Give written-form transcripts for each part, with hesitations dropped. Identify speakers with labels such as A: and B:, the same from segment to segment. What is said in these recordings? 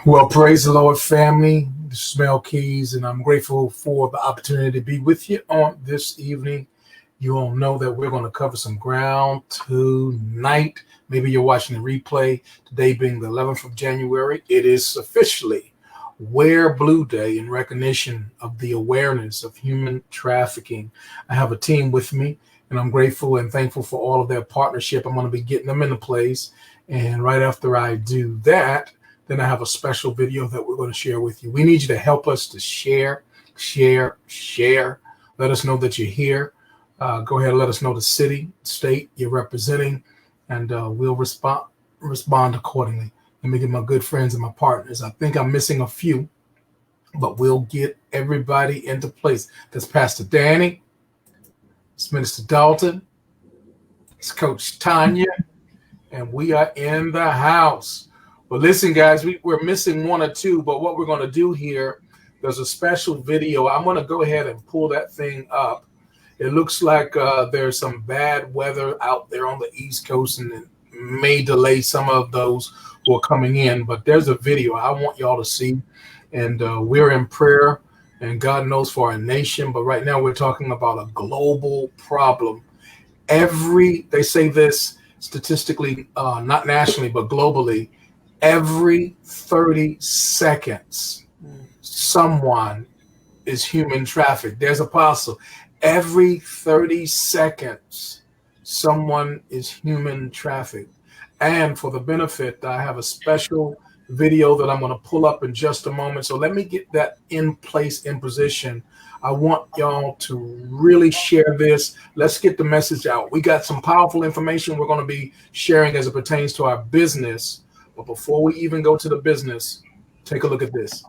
A: Well, praise the Lord, family. This is Mel Keys, and I'm grateful for the opportunity to be with you on this evening. You all know that we're going to cover some ground tonight. Maybe you're watching the replay. Today being the 11th of January, it is officially Wear Blue Day in recognition of the awareness of human trafficking. I have a team with me, and I'm grateful and thankful for all of their partnership. I'm going to be getting them into place. And right after I do that, then I have a special video that we're going to share with you. We need you to help us to share. Let us know that you're here. Go ahead and let us know the city, state you're representing, and we'll respond accordingly. Let me get my good friends and my partners. I think I'm missing a few, but we'll get everybody into place. That's Pastor Danny. It's Minister Dalton. It's Coach Tanya. And we are in the house. Well, listen, guys, we're missing one or two, but what we're going to do here, there's a special video. I'm going to go ahead and pull that thing up. It looks like there's some bad weather out there on the East Coast, and it may delay some of those who are coming in. But there's a video I want y'all to see, and we're in prayer, and God knows for our nation. But right now we're talking about a global problem. They say this statistically, not nationally, but globally, every 30 seconds, someone is human trafficked. There's apostle. Every 30 seconds, someone is human trafficked. And for the benefit, I have a special video that I'm going to pull up in just a moment. So let me get that in place, in position. I want y'all to really share this. Let's get the message out. We got some powerful information we're going to be sharing as it pertains to our business. But before we even go to the business, take a look at this.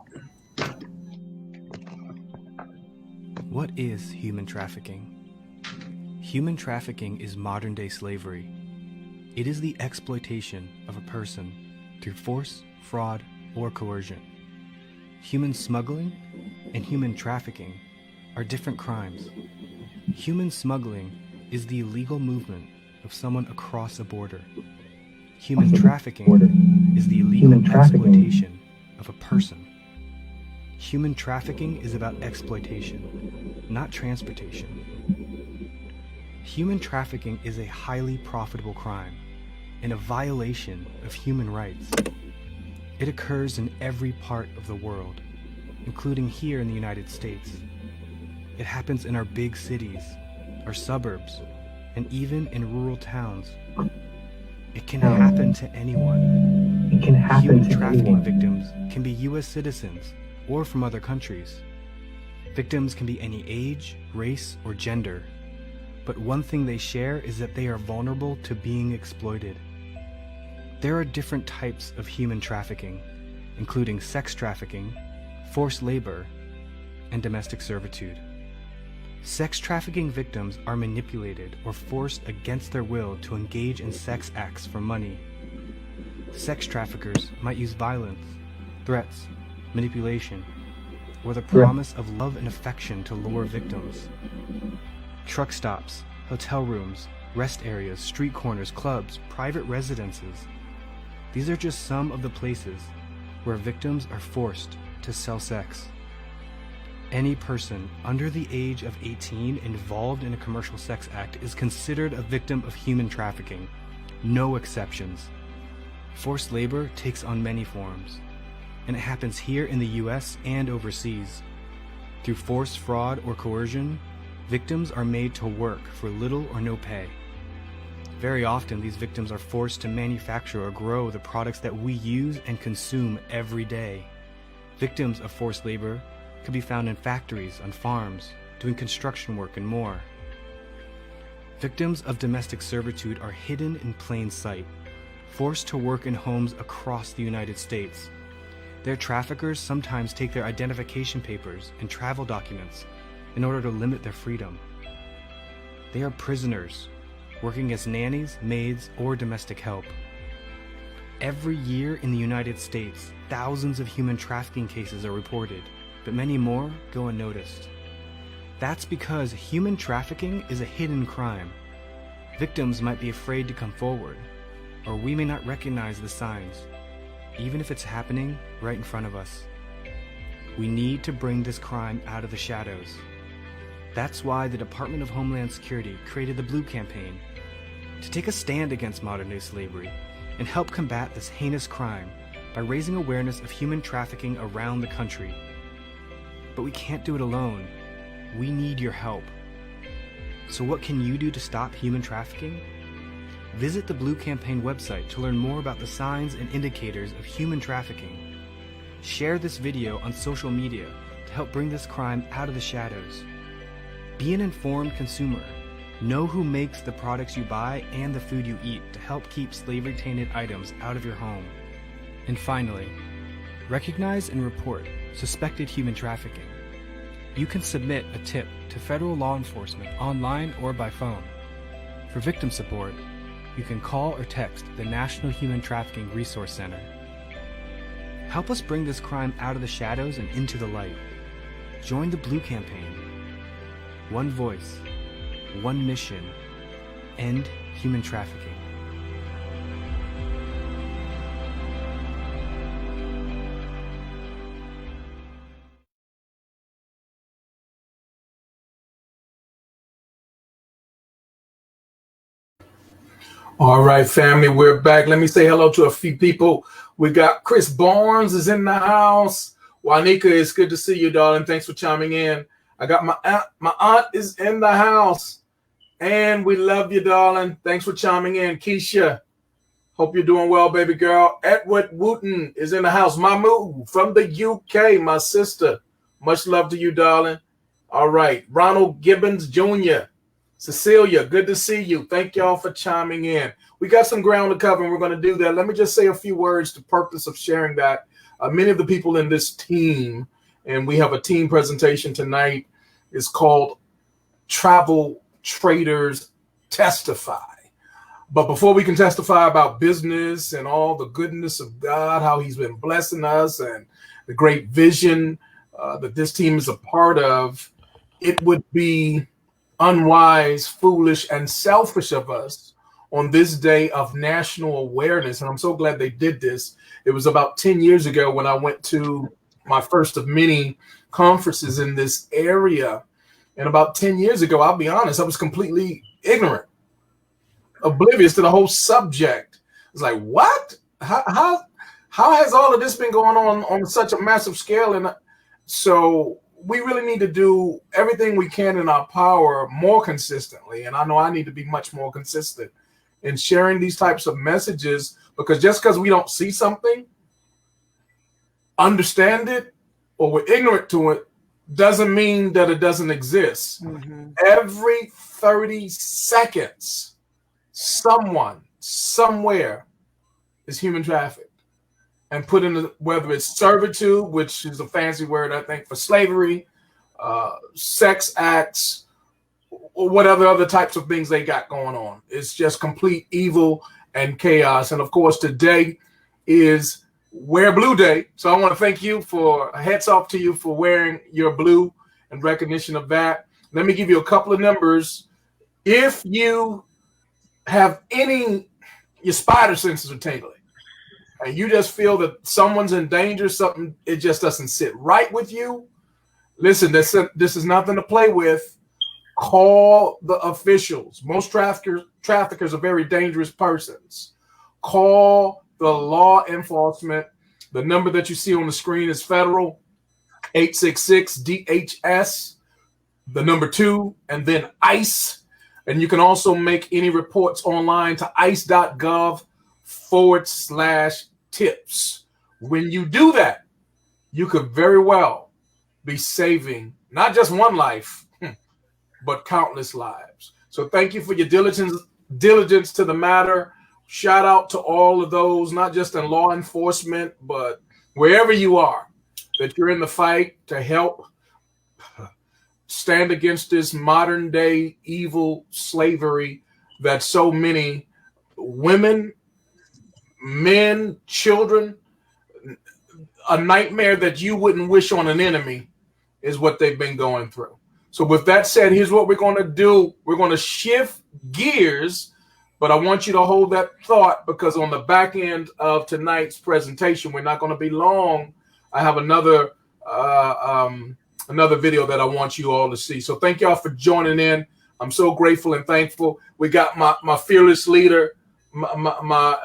B: What is human trafficking? Human trafficking is modern-day slavery. It is the exploitation of a person through force, fraud, or coercion. Human smuggling and human trafficking are different crimes. Human smuggling is the illegal movement of someone across a border. Human trafficking is the illegal exploitation of a person. Human trafficking is about exploitation, not transportation. Human trafficking is a highly profitable crime and a violation of human rights. It occurs in every part of the world, including here in the United States. It happens in our big cities, our suburbs, and even in rural towns. It can happen to anyone. Human trafficking victims can be U.S. citizens or from other countries. Victims can be any age, race, or gender. But one thing they share is that they are vulnerable to being exploited. There are different types of human trafficking, including sex trafficking, forced labor, and domestic servitude. Sex trafficking victims are manipulated or forced against their will to engage in sex acts for money. Sex traffickers might use violence, threats, manipulation, or the promise of love and affection to lure victims. Truck stops, hotel rooms, rest areas, street corners, clubs, private residences. These are just some of the places where victims are forced to sell sex. Any person under the age of 18 involved in a commercial sex act is considered a victim of human trafficking. No exceptions. Forced labor takes on many forms, and it happens here in the US and overseas. Through force, fraud, or coercion, victims are made to work for little or no pay. Very often, these victims are forced to manufacture or grow the products that we use and consume every day. Victims of forced labor could be found in factories, on farms, doing construction work, and more. Victims of domestic servitude are hidden in plain sight, forced to work in homes across the United States. Their traffickers sometimes take their identification papers and travel documents in order to limit their freedom. They are prisoners, working as nannies, maids, or domestic help. Every year in the United States, thousands of human trafficking cases are reported, but many more go unnoticed. That's because human trafficking is a hidden crime. Victims might be afraid to come forward, or we may not recognize the signs. even if it's happening right in front of us. We need to bring this crime out of the shadows. That's why the Department of Homeland Security created the Blue Campaign, to take a stand against modern-day slavery and help combat this heinous crime by raising awareness of human trafficking around the country. But we can't do it alone. We need your help. So what can you do to stop human trafficking? Visit the Blue Campaign website to learn more about the signs and indicators of human trafficking. Share this video on social media to help bring this crime out of the shadows. Be an informed consumer. Know who makes the products you buy and the food you eat to help keep slavery-tainted items out of your home. And finally, recognize and report suspected human trafficking. You can submit a tip to federal law enforcement online or by phone. For victim support, you can call or text the National Human Trafficking Resource Center. Help us bring this crime out of the shadows and into the light. Join the Blue Campaign. One voice, one mission, end human trafficking.
A: All right, family, we're back. Let me say hello to a few people. We got Chris Barnes is in the house. Juanica, it's good to see you, darling. Thanks for chiming in. I got my aunt. My aunt is in the house. And we love you, darling. Thanks for chiming in. Keisha, hope you're doing well, baby girl. Edward Wooten is in the house. Mamu from the UK, my sister. Much love to you, darling. All right. Ronald Gibbons Jr., Cecilia, good to see you. Thank y'all for chiming in. We got some ground to cover, and we're going to do that. Let me just say a few words to purpose of sharing that. Many of the people in this team, and we have a team presentation tonight, is called Travel Traders Testify. But before we can testify about business and all the goodness of God, how he's been blessing us and the great vision that this team is a part of, it would be unwise, foolish, and selfish of us on this day of national awareness. And I'm so glad they did this. It was about 10 years ago when I went to my first of many conferences in this area. And about 10 years ago, I'll be honest, I was completely ignorant, oblivious to the whole subject. It's like, what? How has all of this been going on such a massive scale? And so we really need to do everything we can in our power more consistently. And I know I need to be much more consistent in sharing these types of messages, because just because we don't see something, understand it, or we're ignorant to it, doesn't mean that it doesn't exist. Mm-hmm. Every 30 seconds, someone, somewhere is human trafficked and put in, whether it's servitude, which is a fancy word, I think, for slavery, sex acts, or whatever other types of things they got going on. It's just complete evil and chaos. And of course, today is Wear Blue Day. So I want to thank you for, hats off to you for wearing your blue in recognition of that. Let me give you a couple of numbers. If you have your spider senses are tingling, and you just feel that someone's in danger, something, it just doesn't sit right with you, listen, this is nothing to play with. Call the officials. Most traffickers are very dangerous persons. Call the law enforcement. The number that you see on the screen is federal, 866-DHS, the number 2, and then ICE. And you can also make any reports online to ice.gov/tips. When you do that, you could very well be saving not just one life, but countless lives. So thank you for your diligence to the matter. Shout out to all of those, not just in law enforcement, but wherever you are, that you're in the fight to help stand against this modern day evil slavery that so many women, men, children, a nightmare that you wouldn't wish on an enemy is what they've been going through. So with that said, here's what we're going to do. We're going to shift gears But I want you to hold that thought, because on the back end of tonight's presentation, we're not going to be long. I have another video that I want you all to see. So thank y'all for joining in. I'm so grateful and thankful. We got my fearless leader, my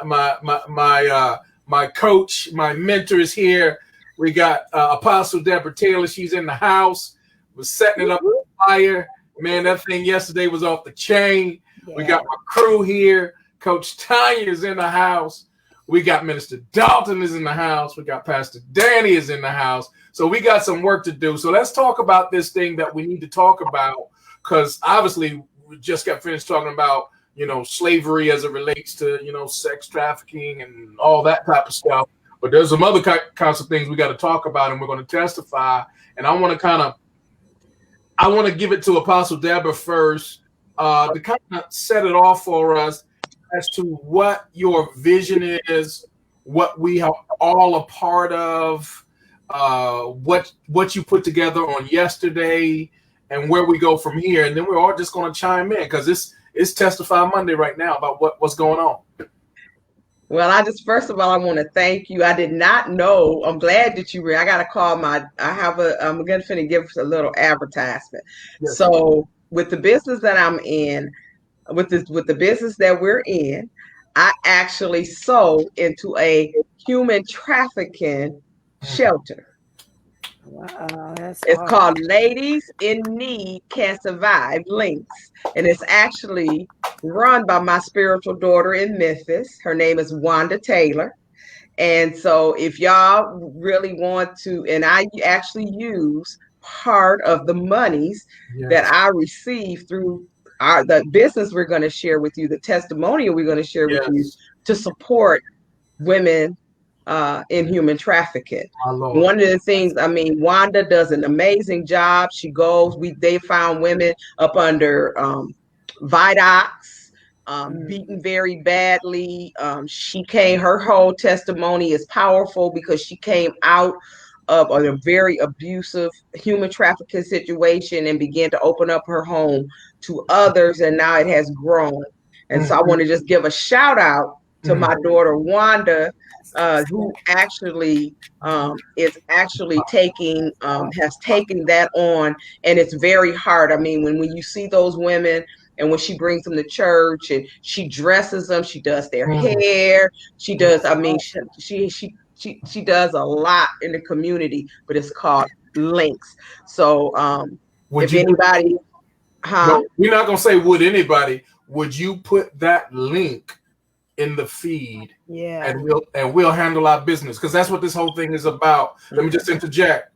A: coach, my mentor is here. We got Apostle Deborah Taylor. She's in the house. We're setting it up on fire. Man, that thing yesterday was off the chain. Yeah. We got my crew here. Coach Tanya is in the house. We got Minister Dalton is in the house. We got Pastor Danny is in the house. So we got some work to do. So let's talk about this thing that we need to talk about, because obviously we just got finished talking about, slavery as it relates to, sex trafficking and all that type of stuff. But there's some other kinds of things we got to talk about, and we're going to testify. And I want to give it to Apostle Deborah first to kind of set it off for us as to what your vision is, what we are all a part of, what you put together on yesterday, and where we go from here. And then we're all just going to chime in, because it's Testify Monday right now about what's going on.
C: Well, first of all, I want to thank you. I did not know. I'm glad that you were. I got to call I'm going to give a little advertisement. Yes. So with the business that I'm in, with the business that we're in, I actually sold into a human trafficking shelter.
D: Wow,
C: it's called Ladies in Need Can Survive Links, and it's actually run by my spiritual daughter in Memphis. Her name is Wanda Taylor. And so if y'all really want to, and I actually use part of the monies that I receive through the business we're going to share with you, the testimonial we're going to share with you, to support women in human trafficking. One of the things, Wanda does an amazing job. She goes, they found women up under Vidox, beaten very badly. Her whole testimony is powerful, because she came out of a very abusive human trafficking situation and began to open up her home to others, and now it has grown. And so I want to just give a shout out to my daughter Wanda, who actually is actually has taken that on, and it's very hard. When you see those women, and when she brings them to church and she dresses them, she does their hair, she does. She does a lot in the community, but it's called Links. So anybody,
A: no, we're not gonna say would anybody. Would you put that link in the feed?
D: Yeah.
A: And we'll handle our business, because that's what this whole thing is about. Let me just interject.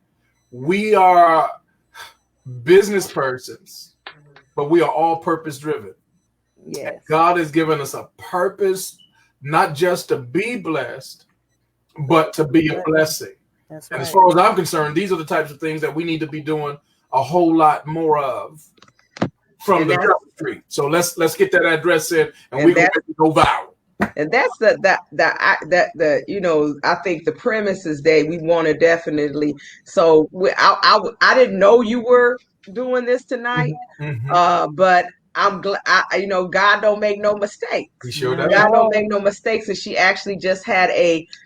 A: We are business persons, but we are all purpose driven.
D: Yes.
A: And God has given us a purpose, not just to be blessed, but to be a blessing.
D: That's
A: and
D: right.
A: As far as I'm concerned, these are the types of things that we need to be doing a whole lot more of from the street. So let's get that address in, and we're going to go viral.
C: And that's I think the premise is that we want to definitely. So I didn't know you were doing this tonight, but I'm glad. God don't make no mistakes.
A: He sure does.
C: God don't make no mistakes. And she actually just had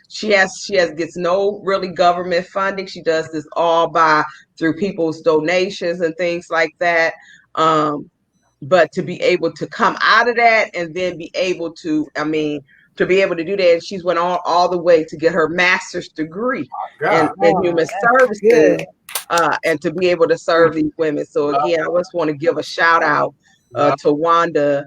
C: she gets no really government funding. She does this all through people's donations and things like that. But to be able to come out of that and then be able to, to be able to do that, she's went all the way to get her master's degree in human services, and to be able to serve these women. So again, I just want to give a shout out to Wanda.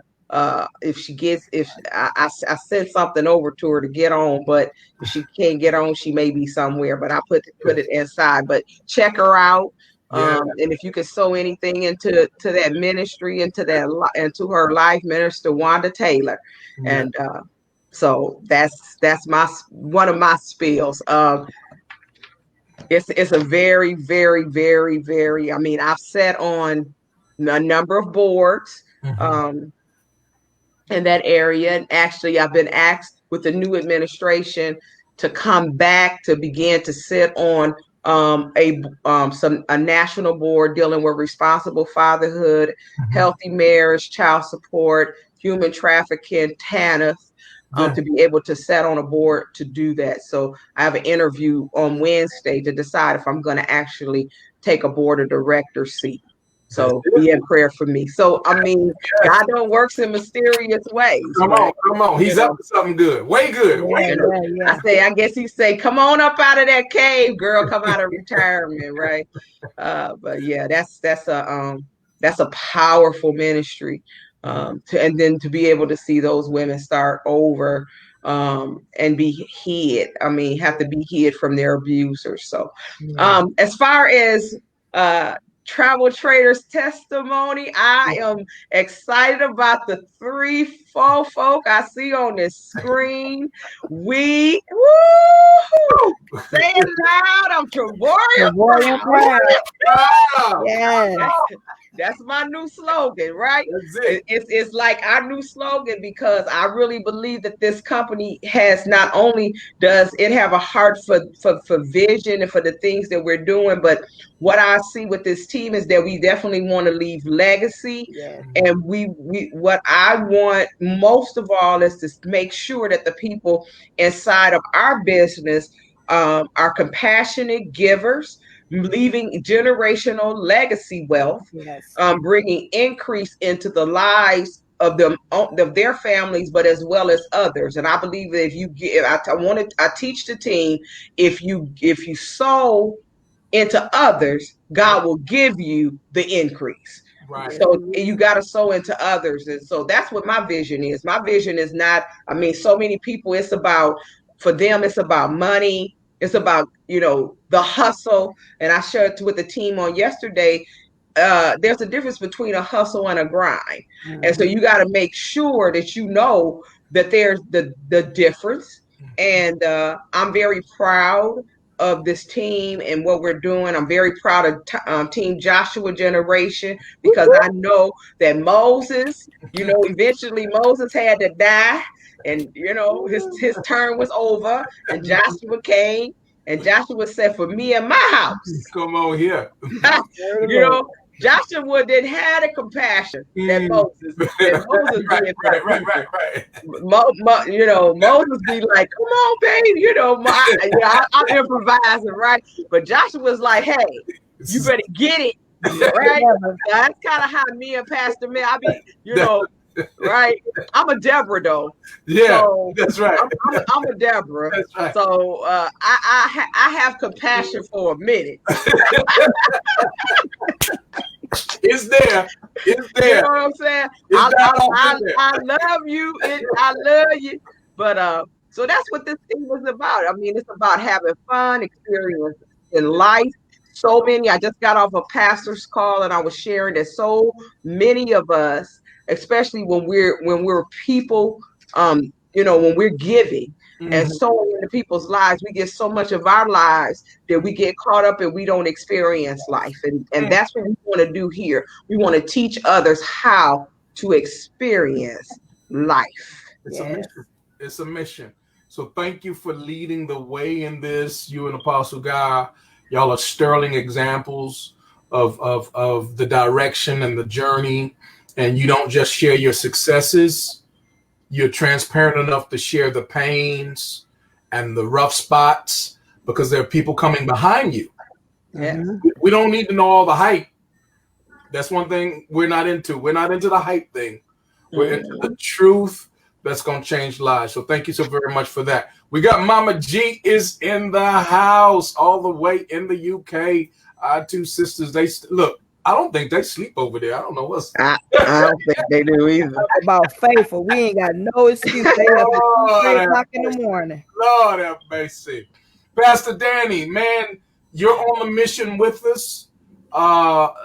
C: If I sent something over to her to get on, but if she can't get on, she may be somewhere. But I put it inside. But check her out. And if you could sow anything into that ministry, into her life, Minister Wanda Taylor, and so that's one of my spills. It's a very, very, very, very. I've sat on a number of boards in that area, and actually, I've been asked with the new administration to come back to begin to sit on a national board dealing with responsible fatherhood, healthy marriage, child support, human trafficking TANF to be able to set on a board to do that. So I have an interview on Wednesday to decide if I'm going to actually take a board of directors seat. So be in prayer for me. So, I mean, God don't works in mysterious ways.
A: Come
C: right?
A: on. He's up to something good. Way good.
C: I guess he say, come on up out of that cave, girl. Come out of retirement, right? But yeah, that's a powerful ministry. And then to be able to see those women start over and be hid. I mean, have to be hid from their abusers. So, as far as Travel Trader's testimony, I am excited about the 3 folk I see on this screen. Say it loud. I'm Travorium.
D: Yes.
C: That's my new slogan, right? It's like our new slogan, because I really believe that this company has, not only does it have a heart for vision and for the things that we're doing, but what I see with this team is that we definitely want to leave legacy.
D: Yes.
C: And we what I want most of all is to make sure that the people inside of our business are compassionate givers, leaving generational legacy wealth,
D: Yes.
C: bringing increase into the lives of them, of their families, but as well as others. And I believe that if you give, I teach the team, if you sow into others, God will give you the increase.
A: Right.
C: So you got to sow into others. And so that's what my vision is. My vision is not, I mean, so many people, for them, it's about money. It's about, the hustle. And I shared with the team on yesterday, there's a difference between a hustle and a grind. And so you got to make sure that you know that there's the difference. And I'm very proud of this team and what we're doing. I'm very proud of Team Joshua generation, because I know that Moses, eventually Moses had to die, and his turn was over, and Joshua came, and Joshua said, for me and my house.
A: Come on here.
C: Joshua didn't have the compassion that Moses did. Moses be like, come on, babe, I'm improvising, right? But Joshua was like, hey, you better get it, right? That's kind of how me and Pastor Mill, I be, right? I'm a Deborah, though.
A: Yeah,
C: so
A: that's right.
C: I'm a Deborah. That's right. So I have compassion for a minute.
A: It's there.
C: You know what I'm saying? I love you. I love you. But so that's what this thing was about. I mean, it's about having fun, experience in life. So many. I just got off a pastor's call, and I was sharing that so many of us, especially when we're people, when we're giving and sowing into people's lives, we get so much of our lives that we get caught up and we don't experience life. And that's what we want to do here. We want to teach others how to experience life.
A: It's a mission. So thank you for leading the way in this. You and Apostle Guy, y'all are sterling examples of the direction and the journey. And you don't just share your successes. You're transparent enough to share the pains and the rough spots, because there are people coming behind you.
C: Yeah.
A: We don't need to know all the hype. That's one thing we're not into. We're not into the hype thing. We're into the truth that's going to change lives. So thank you so very much for that. We got Mama G is in the house, all the way in the UK. Our two sisters, look, I don't think they sleep over there. I don't know what's.
C: I don't think they do either.
D: About faithful, we ain't got no excuse. They up at 3 o'clock in the morning.
A: Lord have mercy. Pastor Danny, man, you're on the mission with us.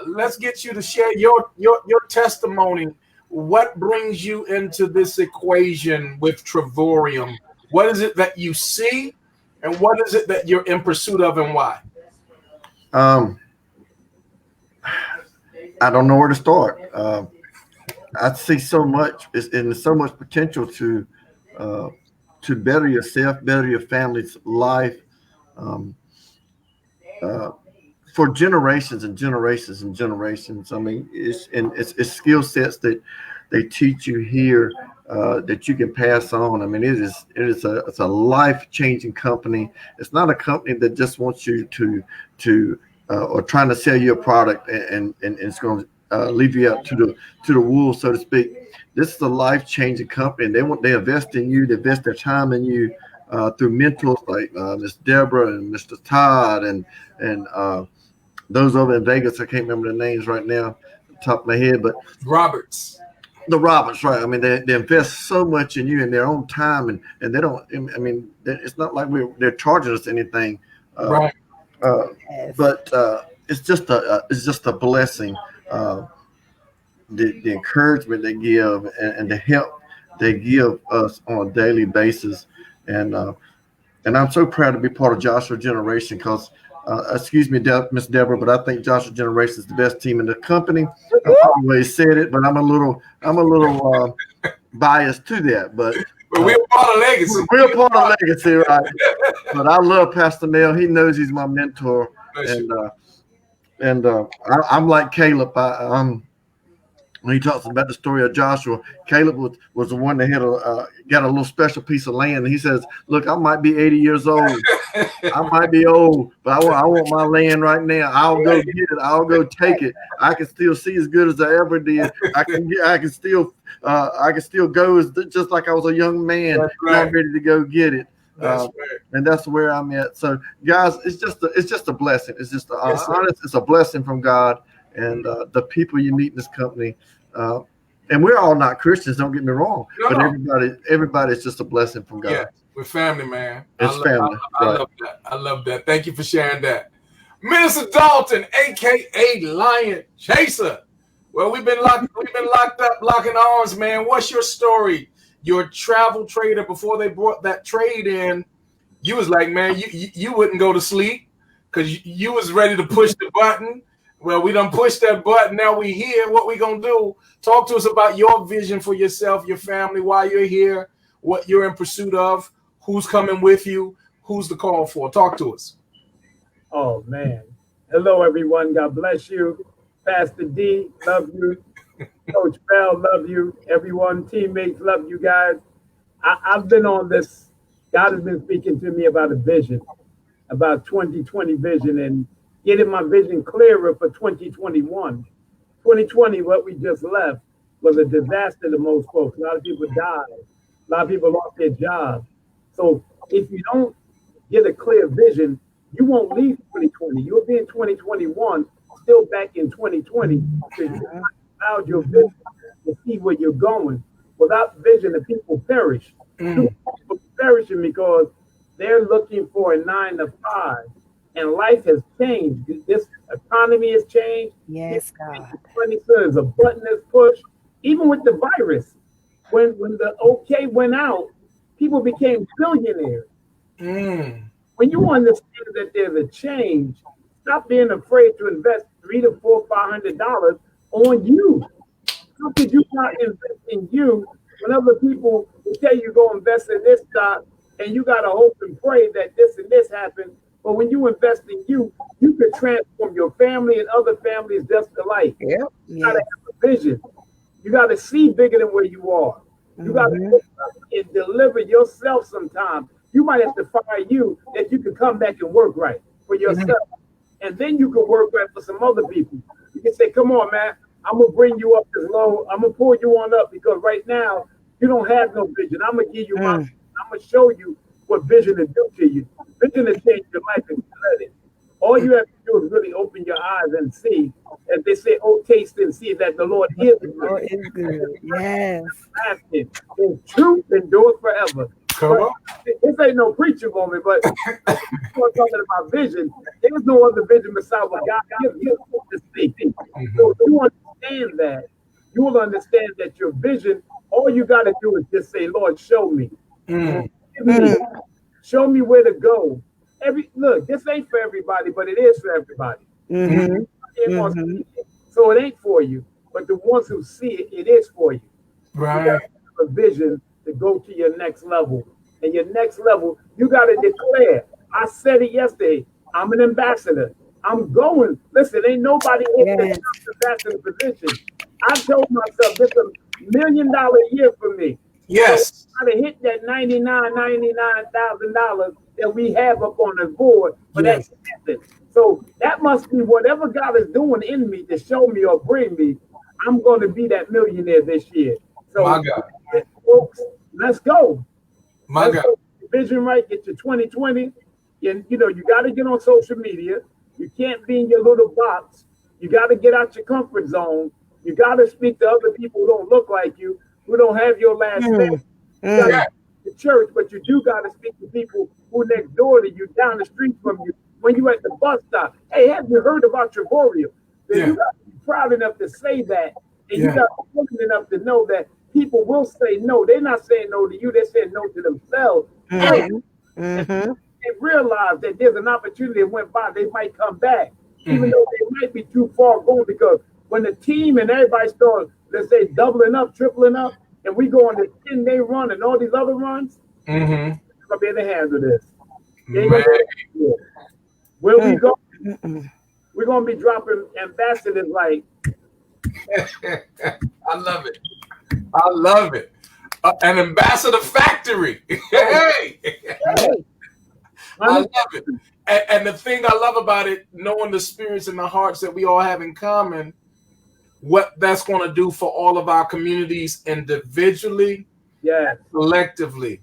A: Let's get you to share your testimony. What brings you into this equation with Travorium? What is it that you see, and what is it that you're in pursuit of, and why?
E: I don't know where to start. I see so much, and there's so much potential to better yourself, better your family's life, for generations and generations and generations. I mean, it's skill sets they teach you here that you can pass on. I mean, it's a life-changing company. It's not a company that just wants you to or trying to sell you a product and it's going to leave you out to the wolves, so to speak. This is a life-changing company. And they invest in you. They invest their time in you through mentors like Miss Deborah and Mr. Todd and those over in Vegas. I can't remember the names right now, off the top of my head, but
A: Roberts.
E: The Roberts, right? I mean, they invest so much in you and their own time, and they don't. I mean, it's not like they're charging us anything,
A: Right.
E: But it's just a blessing. The encouragement they give and the help they give us on a daily basis, and I'm so proud to be part of Joshua Generation because. Excuse me, Miss Deborah, but I think Joshua Generation is the best team in the company. I've always said it, but I'm a little biased to that. But
A: we're part of legacy.
E: We're part of legacy, right? But I love Pastor Mel. He knows he's my mentor, and I'm like Caleb. When he talks about the story of Joshua, Caleb was the one that had got a little special piece of land. And he says, "Look, I might be 80 years old. I might be old, but I want my land right now. I'll go get it. I'll go take it. I can still see as good as I ever did. I can still go just like I was a young man. Right. I'm ready to go get it." And that's where I'm at. So, guys, it's just a blessing. It's just it's a blessing from God. And the people you meet in this company, and we're all not Christians. Don't get me wrong, but everybody's just a blessing from God.
A: Yeah, we're family, man.
E: It's family.
A: I love that. Thank you for sharing that, Minister Dalton, aka Lion Chaser. Well, we've been locked up, locking arms, man. What's your story? You're a travel trader. Before they brought that trade in, you was like, man, you wouldn't go to sleep because you was ready to push the button. Well, we done pushed that button. Now we here. What we gonna do? Talk to us about your vision for yourself, your family, why you're here, what you're in pursuit of, who's coming with you, who's the call for. Talk to us.
F: Oh, man. Hello, everyone. God bless you. Pastor D, love you. Coach Bell, love you. Everyone, teammates, love you guys. I've been on this. God has been speaking to me about a vision, about 2020 vision, and getting my vision clearer for 2021. 2020, what we just left, was a disaster to most folks. A lot of people died. A lot of people lost their jobs. So if you don't get a clear vision, you won't leave 2020. You'll be in 2021, still back in 2020. So you allowed your vision to see where you're going. Without vision, the people perish. People perishing because they're looking for a 9 to 5. And life has changed. This economy has changed.
D: Yes, God.
F: There's a button that's pushed. Even with the virus, when the OK went out, people became billionaires. When you understand that there's a change, stop being afraid to invest $300 to $400, $500 on you. How could you not invest in you when other people will tell you go invest in this stock and you got to hope and pray that this and this happens? But when you invest in you, you can transform your family and other families just alike.
D: Yep.
F: You got to have a vision. You got to see bigger than where you are. You got to look up and deliver yourself sometimes. You might have to fire you that you can come back and work right for yourself. And then you can work right for some other people. You can say, come on, man, I'm going to bring you up this low. I'm going to pull you on up because right now you don't have no vision. I'm going to give you my vision. I'm going to show you what vision will do to you. Vision will change your life if you let it. All you have to do is really open your eyes and see. As they say, oh, taste and see that the Lord is good.
D: The Lord is good. Yes.
F: His truth endures forever.
A: Come on.
F: This ain't no preacher moment, but we're talking about vision. There's no other vision besides what God gives you to see. So if you understand that, you will understand that your vision, all you got to do is just say, Lord, show me. Show me where to go. Look, this ain't for everybody, but it is for everybody. So it ain't for you, but the ones who see it, it is for you.
A: Right.
F: You have a vision to go to your next level. And your next level, you got to declare. I said it yesterday. I'm an ambassador. I'm going. Listen, ain't nobody in the ambassador position. I told myself, listen, $1 million a year for me.
A: Yes.
F: So I try to hit that $99,000 that we have up on the board for that method. So that must be whatever God is doing in me to show me or bring me. I'm going to be that millionaire this year. So,
A: my God,
F: folks, let's go.
A: My God.
F: Go. Vision right. Get your 2020. You know, you got to get on social media. You can't be in your little box. You got to get out your comfort zone. You got to speak to other people who don't look like you, who don't have your last name. You got to the church, but you do got to speak to people who next door to you, down the street from you, when you at the bus stop. Hey, have you heard about Travorium? Then you got to be proud enough to say that, and you got to be confident enough to know that people will say no. They're not saying no to you; they're saying no to themselves. And realize that there's an opportunity that went by. They might come back, even though they might be too far gone. Because when the team and everybody start, let's say, doubling up, tripling up, and we go on the 10-day run and all these other runs, we're gonna be able to handle this. Where we go, we're gonna be dropping ambassadors like.
A: I love it. I love it. An ambassador factory. Hey. I love it. And the thing I love about it, knowing the spirits and the hearts that we all have in common, what that's going to do for all of our communities individually, collectively.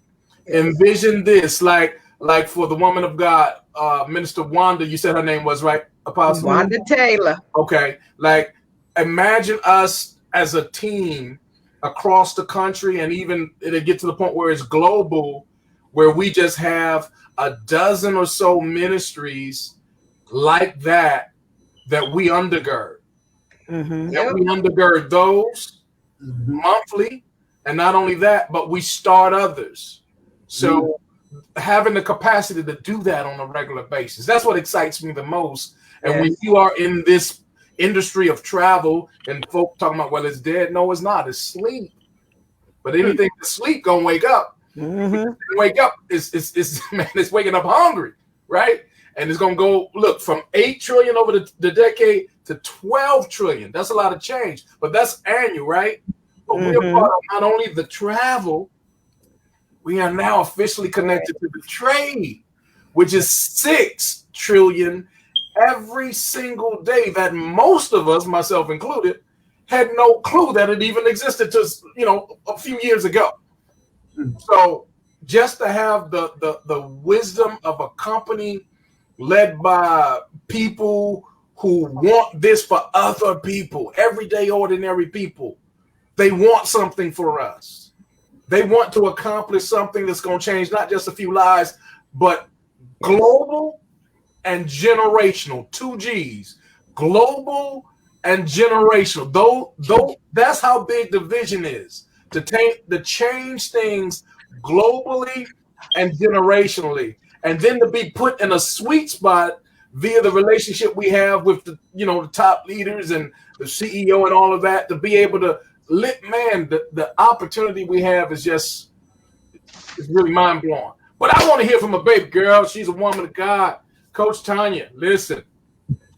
A: Envision this, like for the woman of God, Minister Wanda, you said her name was, right, Apostle?
C: Wanda Taylor.
A: Okay. Like, imagine us as a team across the country, and even it'll get to the point where it's global, where we just have a dozen or so ministries like that we undergird. That we undergird those monthly, and not only that, but we start others. So having the capacity to do that on a regular basis, that's what excites me the most. And when you are in this industry of travel and folk talking about, well, it's dead. No, it's not. It's sleep. But anything to sleep gonna wake up. Wake up is man, it's waking up hungry, right? And it's gonna go from 8 trillion over the decade to 12 trillion. That's a lot of change, but that's annual, right? But we're part of not only the travel, we are now officially connected to the trade, which is 6 trillion every single day, that most of us, myself included, had no clue that it even existed just, a few years ago. So just to have the wisdom of a company led by people who want this for other people, everyday ordinary people, they want something for us. They want to accomplish something that's going to change not just a few lives, but global and generational. 2 G's, global and generational. Though that's how big the vision is, to change things globally and generationally, and then to be put in a sweet spot via the relationship we have with the top leaders and the CEO and all of that, to be able to the opportunity we have is really mind blowing. But I want to hear from a baby girl. She's a woman of God. Coach Tanya, listen,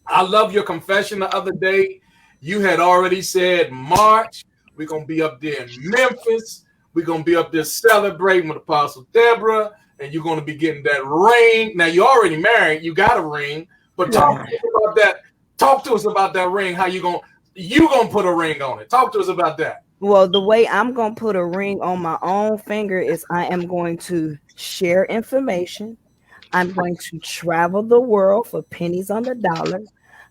A: I love your confession the other day. You had already said March, we're going to be up there in Memphis. We're going to be up there celebrating with Apostle Deborah, and you're going to be getting that ring. Now, you're already married. You got a ring. But talk to us about that. Talk to us about that ring, how you going to put a ring on it. Talk to us about that.
D: Well, the way I'm going to put a ring on my own finger is I am going to share information. I'm going to travel the world for pennies on the dollar.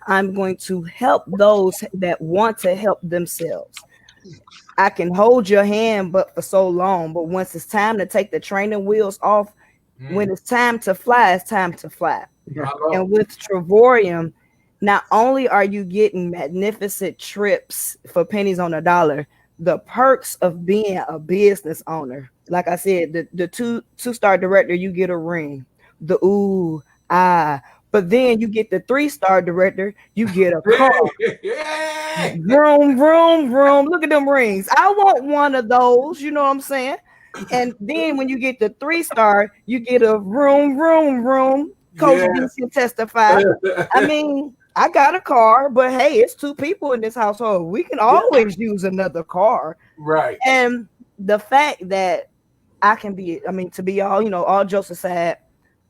D: I'm going to help those that want to help themselves. I can hold your hand, but for so long. But once it's time to take the training wheels off, when it's time to fly, it's time to fly. And with Travorium, not only are you getting magnificent trips for pennies on a dollar, the perks of being a business owner. Like I said, the two-star director, you get a ring. But then you get the 3-star director, you get a car. Vroom, vroom, vroom. Look at them rings. I want one of those, you know what I'm saying? And then when you get the 3-star, you get a vroom, vroom, vroom. Coach B can testify. I mean, I got a car, but hey, it's 2 people in this household. We can always use another car.
A: Right.
D: And the fact that I can be, I mean, to be all, all jokes aside,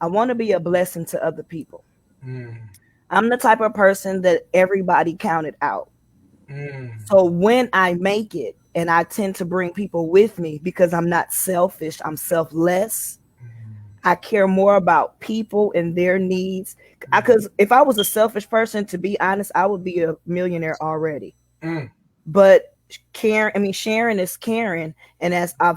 D: I want to be a blessing to other people.
A: Mm.
D: I'm the type of person that everybody counted out.
A: Mm.
D: So when I make it, and I tend to bring people with me because I'm not selfish, I'm selfless. I care more about people and their needs. Because if I was a selfish person, to be honest, I would be a millionaire already.
A: Mm.
D: But sharing is caring, and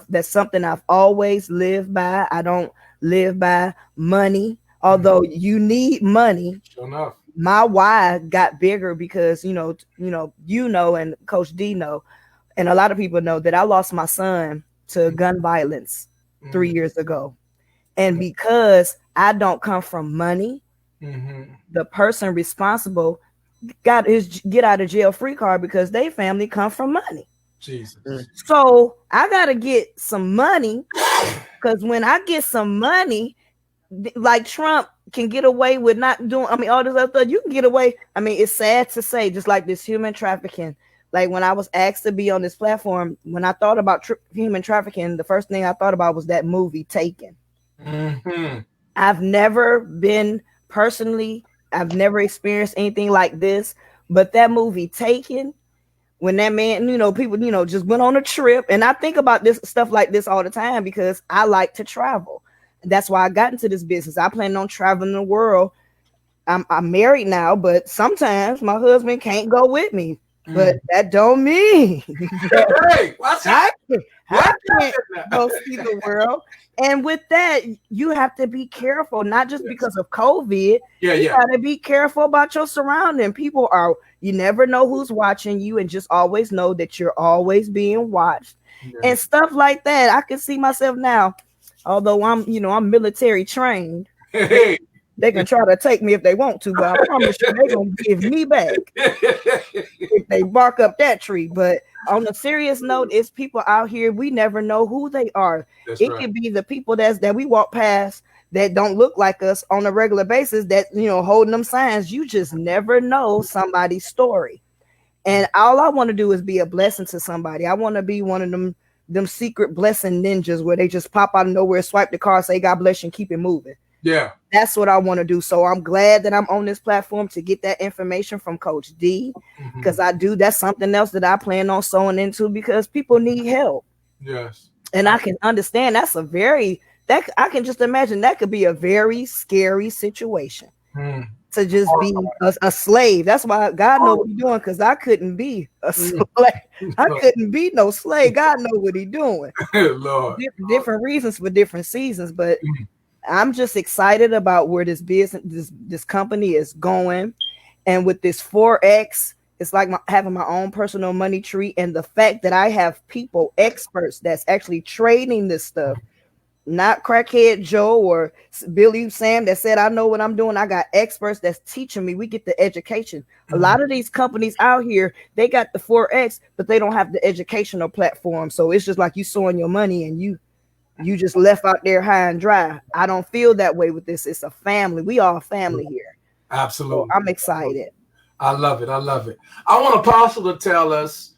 D: that's something I've always lived by. I don't live by money, although you need money.
A: Sure enough.
D: My why got bigger because and Coach D know, and a lot of people know that I lost my son to gun violence 3 years ago. And because I don't come from money, the person responsible got his get out of jail free card because they family come from money.
A: Jesus.
D: So I gotta get some money, because when I get some money, like Trump can get away with not doing, all this other stuff, you can get away. It's sad to say, just like this human trafficking. Like when I was asked to be on this platform, when I thought about human trafficking, the first thing I thought about was that movie Taken. I've never been personally, I've never experienced anything like this, but that movie Taken, when that man, people, just went on a trip. And I think about this stuff like this all the time because I like to travel. That's why I got into this business. I plan on traveling the world. I'm married now, but sometimes my husband can't go with me. But that don't mean
A: Hey, what's that?
D: I can't go see the world. And with that, you have to be careful, not just because of COVID. You got to be careful about your surrounding. You never know who's watching you, and just always know that you're always being watched and stuff like that. I can see myself now, although I'm military trained.
A: Hey.
D: They can try to take me if they want to, but I promise you they're going to give me back if they bark up that tree. But on a serious note, it's people out here, we never know who they are. It could be the people that we walk past that don't look like us on a regular basis, that, holding them signs. You just never know somebody's story. And all I want to do is be a blessing to somebody. I want to be one of them secret blessing ninjas where they just pop out of nowhere, swipe the card, say, God bless you, and keep it moving.
A: Yeah.
D: That's what I want to do. So I'm glad that I'm on this platform to get that information from Coach D, because that's something else that I plan on sewing into, because people need help.
A: Yes.
D: And I can understand I can just imagine that could be a very scary situation to just be a slave. That's why God knows what he's doing, because I couldn't be a slave. I couldn't be no slave. God knows what he's doing.
A: Lord.
D: Different reasons for different seasons, but I'm just excited about where this business, this company is going. And with this Forex, it's like having my own personal money tree. And the fact that I have people, experts that's actually trading this stuff, not crackhead Joe or Billy Sam that said, I know what I'm doing. I got experts that's teaching me. We get the education. A lot of these companies out here, they got the Forex, but they don't have the educational platform. So it's just like you sowing your money and you just left out there high and dry. I don't feel that way with this. It's a family. We are a family here.
A: Absolutely.
D: So I'm excited.
A: I love it. I love it. I want Apostle to tell us,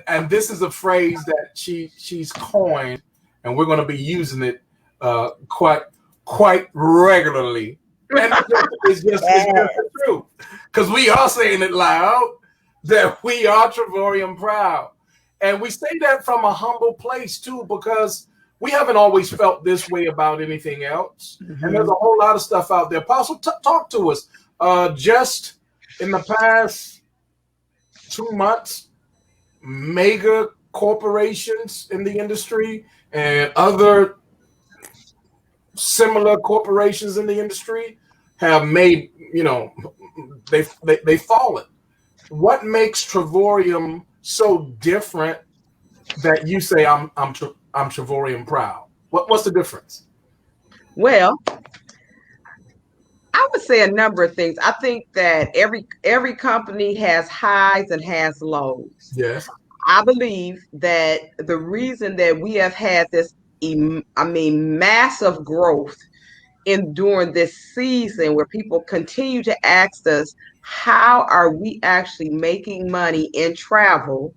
A: and this is a phrase that she's coined, and we're going to be using it quite regularly. And it's just the truth, because we are saying it loud that we are Travorium proud, and we say that from a humble place too, because we haven't always felt this way about anything else. And there's a whole lot of stuff out there. Apostle, talk to us. Just in the past 2 months, mega corporations in the industry and other similar corporations in the industry have made, they've fallen. What makes Travorium so different that you say I'm Travorium proud? What's the difference?
C: Well, I would say a number of things. I think that every company has highs and has lows.
A: Yes.
C: I believe that the reason that we have had this, massive growth during this season, where people continue to ask us, how are we actually making money in travel?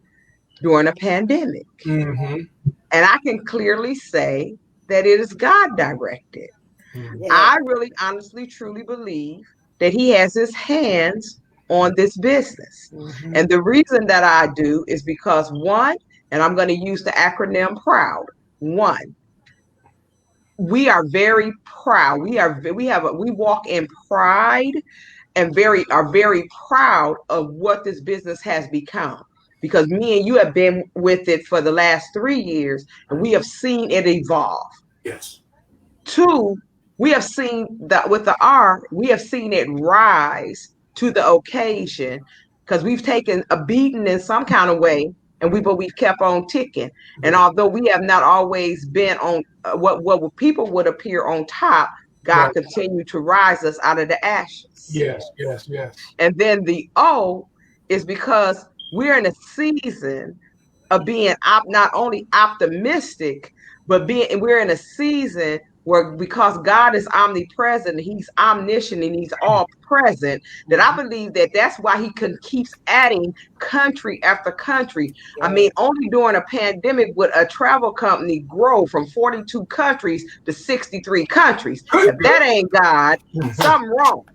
C: during a pandemic.
A: Mm-hmm.
C: And I can clearly say that it is God directed.
A: Mm-hmm.
C: I really honestly, truly believe that he has his hands on this business.
A: Mm-hmm.
C: And the reason that I do is because one, and I'm going to use the acronym PROUD. One, we are very proud. We walk in pride and are very proud of what this business has become. Because me and you have been with it for the last 3 years, and we have seen it evolve.
A: Yes.
C: Two, we have seen that with the R, we have seen it rise to the occasion because we've taken a beating in some kind of way, but we've kept on ticking. And although we have not always been on what people would appear on top, God
A: Right.
C: continued to rise us out of the ashes.
A: Yes, yes, yes.
C: And then the O is because we're in a season of being not only optimistic, but we're in a season where, because God is omnipresent, he's omniscient, and he's all present, that I believe that that's why he keeps adding country after country.
D: Yeah.
C: I mean, only during a pandemic would a travel company grow from 42 countries to 63 countries. If that ain't God, something wrong,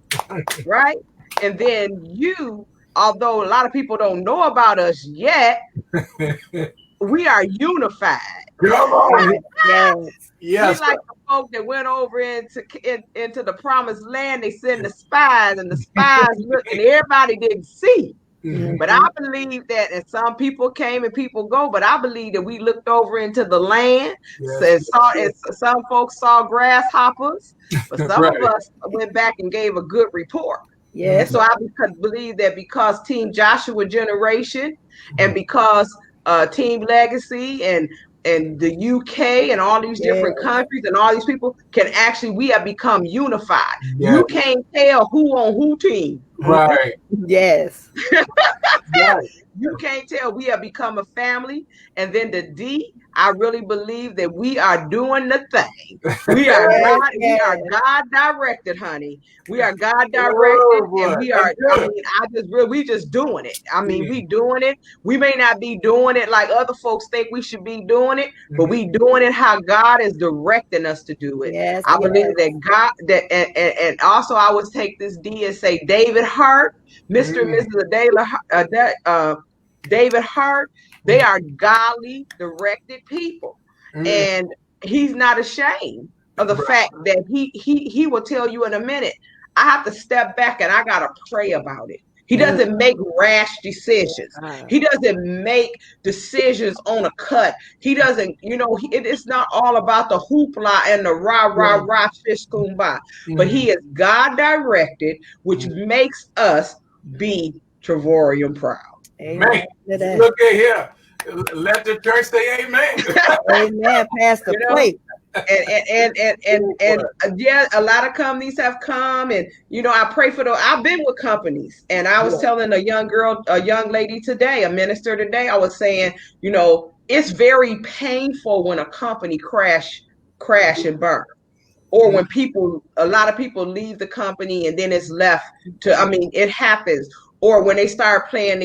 C: right? And then although a lot of people don't know about us yet, we are unified.
A: Come on.
C: Yes. We like the folk that went over into the promised land. They send the spies, and the spies looked, and everybody didn't see. Mm-hmm. But I believe that, and some people came and people go, but I believe that we looked over into the land, and some folks saw grasshoppers, but some of us went back and gave a good report.
D: Yes.
C: So I believe that because Team Joshua Generation, and because Team Legacy and the UK and all these different countries and all these people we have become unified. Yes. You can't tell who on who team.
A: Right.
D: Yes.
C: You can't tell. We have become a family. And then the D, I really believe that we are doing the thing. We are God directed, honey. We are God directed, and we are. We just doing it. I mean, we doing it. We may not be doing it like other folks think we should be doing it, but we doing it how God is directing us to do it.
D: Yes,
C: I believe that God and also I would take this D and say David Hart, Mr. and Mrs. David Hart, they are godly directed people. And he's not ashamed of the fact that he will tell you in a minute, I have to step back and I got to pray about it. He doesn't make rash decisions. He doesn't make decisions on a cut. He doesn't, it's not all about the hoopla and the rah, fish kumbah. But he is God directed, which makes us be Travorium proud.
A: Amen. Man, look at here. Let the church say amen.
D: Amen. Pass the plate.
C: And a lot of companies have come, and I pray for those. I've been with companies, and I was telling a young lady today, a minister today, I was saying, it's very painful when a company crash and burn. Or when a lot of people leave the company and then it's left it happens. Or when they start playing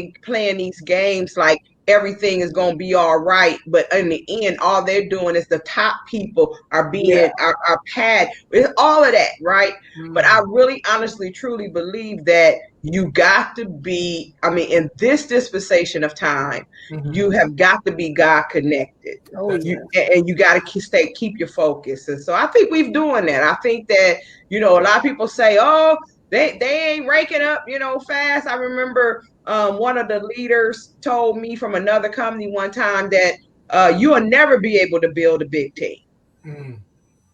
C: these games like everything is going to be all right, but in the end, all they're doing is the top people are being are pad. It's all of that, right? But I really, honestly, truly believe that you got to be. In this dispensation of time, you have got to be God connected, and you got to keep your focus. And so I think we've doing that. I think that a lot of people say, "Oh, they ain't raking up, fast." I remember one of the leaders told me from another company one time that you will never be able to build a big team.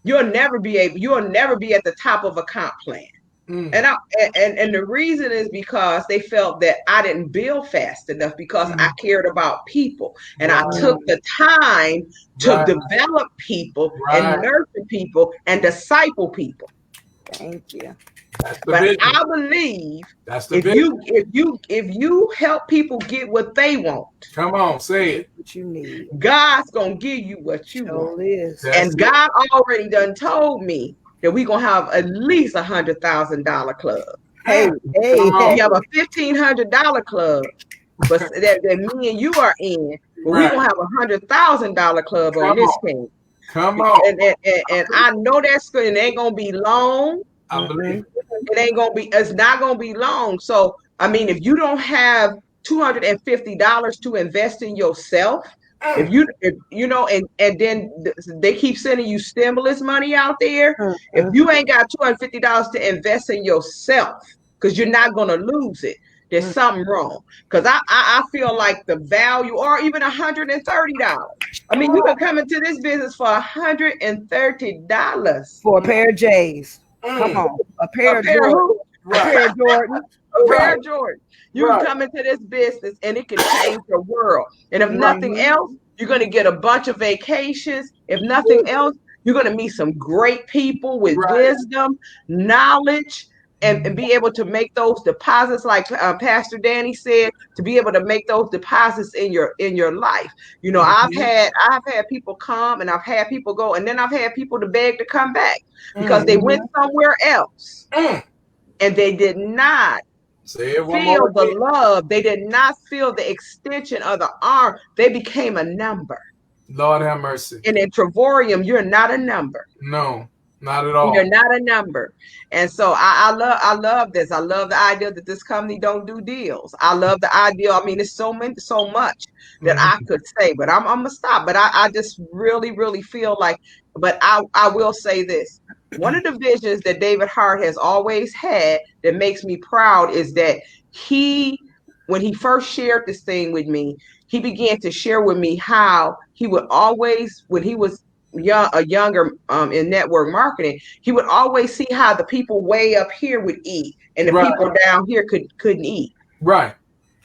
C: You'll never be at the top of a comp plan. And the reason is because they felt that I didn't build fast enough because I cared about people, and I took the time to develop people and nurture people and disciple people.
D: Thank you.
C: But I believe if you help people get what they want,
A: come on, say it.
D: What you need,
C: God's gonna give you what you want. And God already done told me that we're gonna have at least $100,000 club.
D: Hey,
C: we have a $1,500 club, but that me and you are in. but we're gonna have $100,000 club
A: Come
C: on this
A: on.
C: thing.
A: Come on.
C: And I know that's good, and it ain't gonna be long.
A: I believe
C: It ain't gonna be, it's not gonna be long. So I mean, if you don't have $250 to invest in yourself, if you know, and then they keep sending you stimulus money out there, if you ain't got $250 to invest in yourself, because you're not gonna lose it, there's something wrong. Because I feel like the value, or even $130. I mean, you can come into this business for $130
D: for a pair of J's. Come on, a pair of Jordan.
C: A pair of Jordan. A pair
A: Right.
C: of Jordan. You can come into this business and it can change your world. And if nothing else, you're going to get a bunch of vacations. If nothing else, you're going to meet some great people with wisdom, knowledge, and be able to make those deposits, like Pastor Danny said, to be able to make those deposits in your life. You know, I've had people come and I've had people go, and then I've had people to beg to come back because they went somewhere else and they did not feel the love. They did not feel the extension of the arm. They became a number.
A: Lord have mercy.
C: And in Travorium, you're not a number.
A: No, not at all.
C: You're not a number. And so I love this. I love the idea that this company don't do deals. I love the idea. I mean, it's so much that I could say, but I'm gonna stop. But I just really, really feel like, but I will say this. One of the visions that David Hart has always had that makes me proud is that when he first shared this thing with me, he began to share with me how he would always, when he was younger in network marketing, he would always see how the people way up here would eat and the people down here couldn't eat.
A: Right.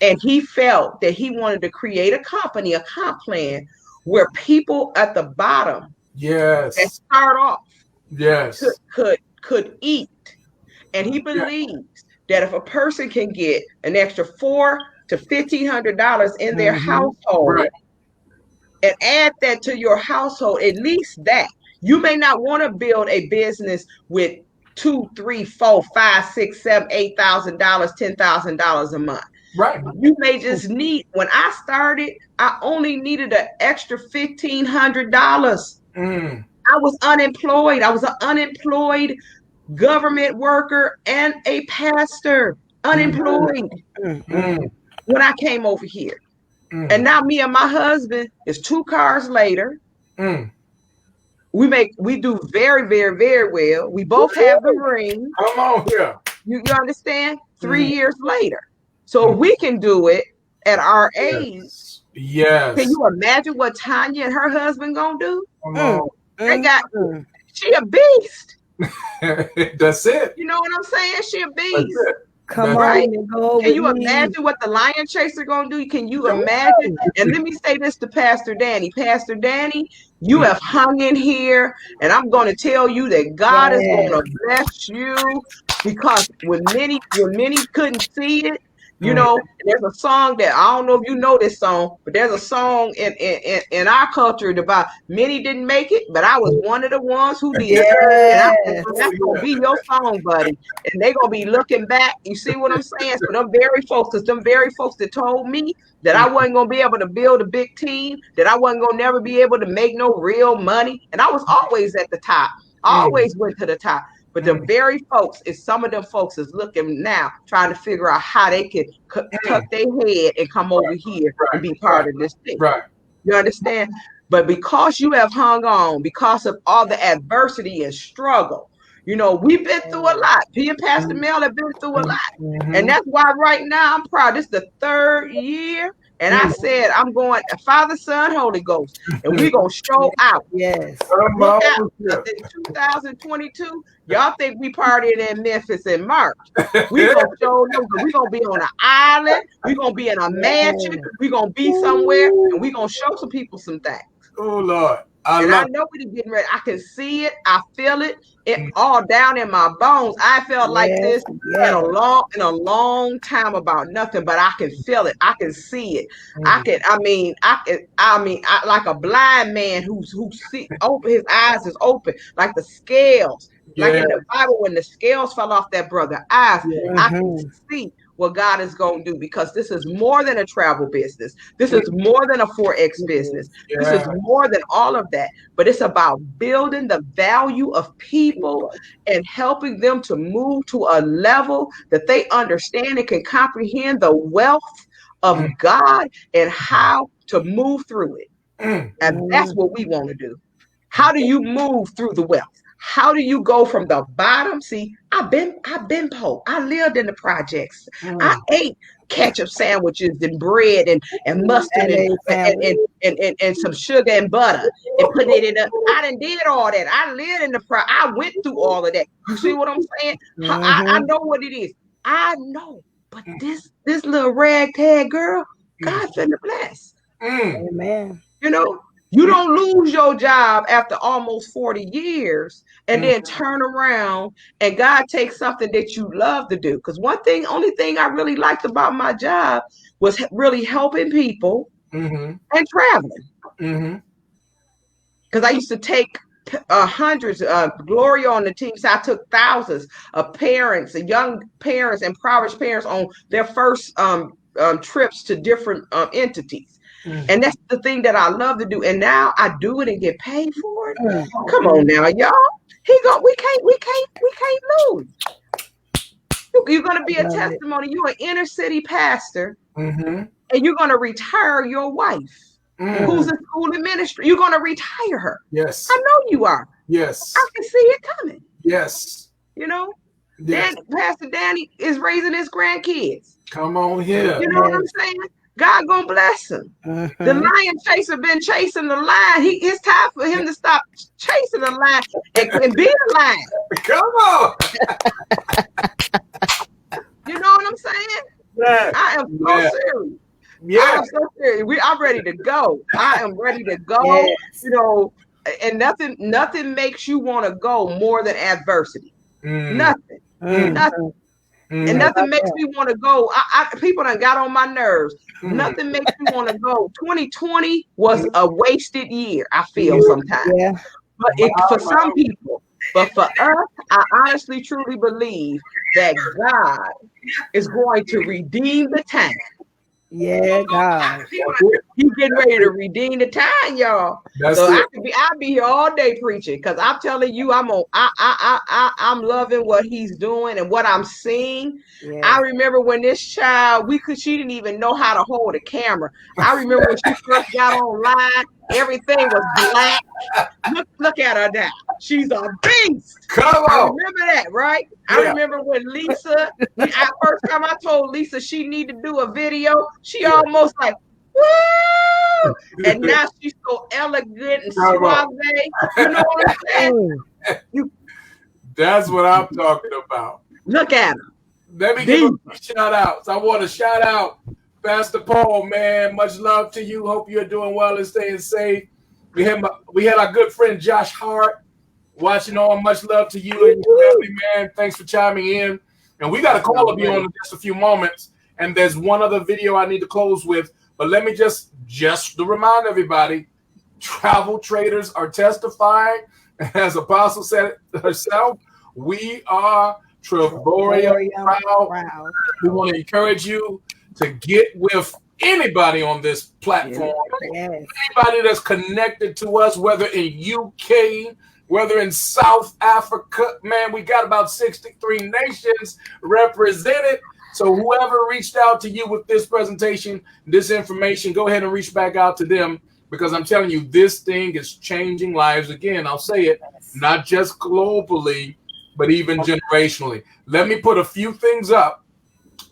C: And he felt that he wanted to create a company, a comp plan, where people at the bottom that start off could eat. And he believes that if a person can get an extra $400 to $1,500 in their household and add that to your household, at least that, you may not want to build a business with $2,000, $3,000, $4,000, $5,000, $6,000, $7,000, $8,000, $10,000 a month.
A: Right.
C: You may just need, when I started, I only needed an extra $1,500. I was unemployed. I was an unemployed government worker and a pastor, unemployed when I came over here. And now me and my husband is 2 cars later. We do very, very, very well. We both have the ring.
A: Come on here.
C: You understand? 3 years later. So we can do it at our age.
A: Yes.
C: Can you imagine what Tanya and her husband gonna do? She a beast.
A: That's it.
C: You know what I'm saying? She a beast.
D: Come on, and go
C: can you imagine what the lion chaser gonna do? Can you imagine? And let me say this to Pastor Danny. Pastor Danny, you have hung in here, and I'm gonna tell you that God is gonna bless you, because when many couldn't see it, you know, there's a song that I don't know if you know this song, but there's a song in our culture about many didn't make it, but I was one of the ones who did. And that's gonna be your song, buddy. And they're gonna be looking back. You see what I'm saying? So them very folks that told me that I wasn't gonna be able to build a big team, that I wasn't gonna never be able to make no real money, and I was always at the top. I always went to the top. But the very folks, some of them folks is looking now, trying to figure out how they can tuck their head and come over here and be part of this thing.
A: Right.
C: You understand? But because you have hung on, because of all the adversity and struggle, you know, we've been through a lot. P and Pastor Mel have been through a lot. And that's why right now I'm proud. This is the 3rd year. And I said, I'm going Father, Son, Holy Ghost. And we're going to show out.
D: Yes.
C: Look out. In 2022, y'all think we partying in Memphis in March. We're going to show them. We're going to be on an island. We're going to be in a mansion. We're going to be somewhere. And we're going to show some people some things.
A: Oh, Lord.
C: I know we're getting ready. I can see it. I feel it. It all down in my bones. I felt like this in a long time about nothing, but I can feel it. I can see it. I mean, like a blind man who see open, his eyes is open, like the scales, like in the Bible when the scales fell off that brother's eyes. I can see what God is going to do, because this is more than a travel business. This is more than a Forex business. This is more than all of that. But it's about building the value of people and helping them to move to a level that they understand and can comprehend the wealth of God and how to move through it. And that's what we want to do. How do you move through the wealth? How do you go from the bottom? See, I've been poor. I lived in the projects. I ate ketchup sandwiches and bread and mustard and some sugar and butter and put it in. I done did all that. I lived in the I went through all of that. You see what I'm saying? I know what it is. I know. But this little ragtag girl, God finna bless.
D: Amen.
C: You know, you don't lose your job after almost 40 years and then turn around and God takes something that you love to do. Because only thing I really liked about my job was really helping people and traveling. Because I used to take hundreds, Gloria on the team, so I took thousands of parents, young parents and impoverished parents on their first trips to different entities. And that's the thing that I love to do. And now I do it and get paid for it. Come on now, y'all. We can't lose. You're gonna be a testimony. You're an inner city pastor, and you're gonna retire your wife, who's in school and ministry. You're gonna retire her.
A: Yes.
C: I know you are.
A: Yes.
C: I can see it coming.
A: Yes.
C: You know?
A: Yes.
C: Pastor Danny is raising his grandkids.
A: Come on here.
C: You know what I'm saying? God gonna bless him. The lion chaser been chasing the lion. It's time for him to stop chasing the lion and be a lion.
A: Come on.
C: You know what I'm saying?
F: Yeah.
C: I am so serious.
A: Yeah.
C: I am so serious. I'm ready to go. I am ready to go.
D: Yes.
C: You know, and nothing makes you want to go more than adversity. Nothing. Nothing. And nothing makes me want to go. People done got on my nerves. Nothing makes me want to go. 2020 was a wasted year, I feel sometimes.
D: Yeah.
C: But for some people, but for us, I honestly, truly believe that God is going to redeem the time.
D: Yeah, God.
C: He's getting ready to redeem the time, y'all.
A: That's
C: so
A: it.
C: I'll be here all day preaching, because I'm telling you, I'm loving what he's doing and what I'm seeing.
D: Yes.
C: I remember when this child, she didn't even know how to hold a camera. I remember when she first got online, everything was black. Look at her now. She's a beast.
A: Come
C: I
A: on.
C: remember that, right?
A: Yeah.
C: I remember when Lisa, first time I told Lisa she needed to do a video, she almost like, woo! And now she's so elegant and suave. You know what I'm saying?
A: That's what I'm talking about.
C: Look at her.
A: Let me give a shout outs. I want to shout out Pastor Paul, man. Much love to you. Hope you're doing well and staying safe. We had our good friend Josh Hart watching on. Much love to you and your family, man. Thanks for chiming in. And we got a call to be on in just a few moments. And there's one other video I need to close with. But let me just to remind everybody, travel traders are testifying. As Apostle said it herself, we are Travorium proud. We want to encourage you to get with anybody on this platform, anybody that's connected to us, whether in UK, whether in South Africa. Man, we got about 63 nations represented. So whoever reached out to you with this presentation, this information, go ahead and reach back out to them, because I'm telling you, this thing is changing lives. Again, I'll say it, not just globally, but even generationally. Let me put a few things up,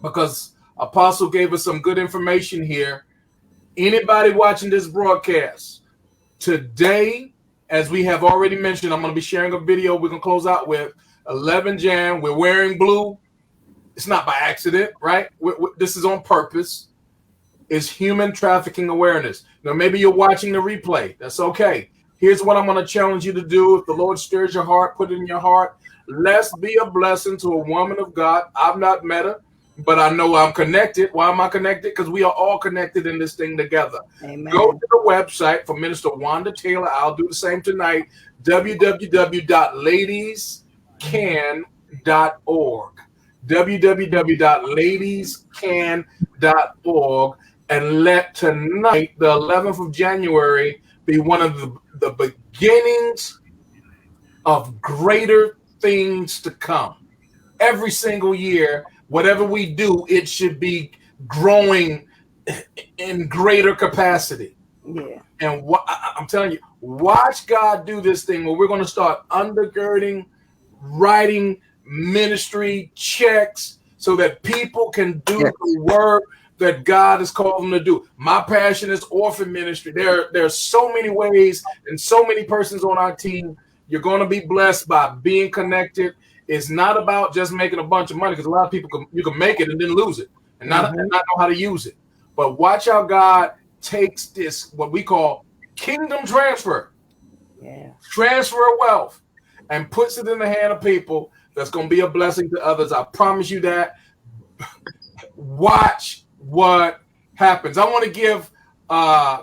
A: because Apostle gave us some good information here. Anybody watching this broadcast today, as we have already mentioned, I'm going to be sharing a video we're going to close out with 11 Jan. We're wearing blue. It's not by accident, right? This is on purpose. It's human trafficking awareness. Now, maybe you're watching the replay. That's okay. Here's what I'm going to challenge you to do. If the Lord stirs your heart, put it in your heart. Let's be a blessing to a woman of God. I've not met her, but I know I'm connected. Why am I connected? Because we are all connected in this thing together.
D: Amen.
A: Go to the website for Minister Wanda Taylor. I'll do the same tonight. www.ladiescan.org. www.ladiescan.org, and let tonight, the 11th of January, be one of the beginnings of greater things to come. Every single year, whatever we do, it should be growing in greater capacity.
D: Yeah.
A: And I'm telling you, watch God do this thing where we're going to start undergirding, writing ministry checks so that people can do the work that God has called them to do. My passion is orphan ministry. There are so many ways and so many persons on our team. You're going to be blessed by being connected. It's not about just making a bunch of money, because a lot of people you can make it and then lose it and not know how to use it. But watch how God takes this, what we call kingdom transfer, transfer of wealth, and puts it in the hand of people that's going to be a blessing to others. I promise you that. Watch what happens. I want to give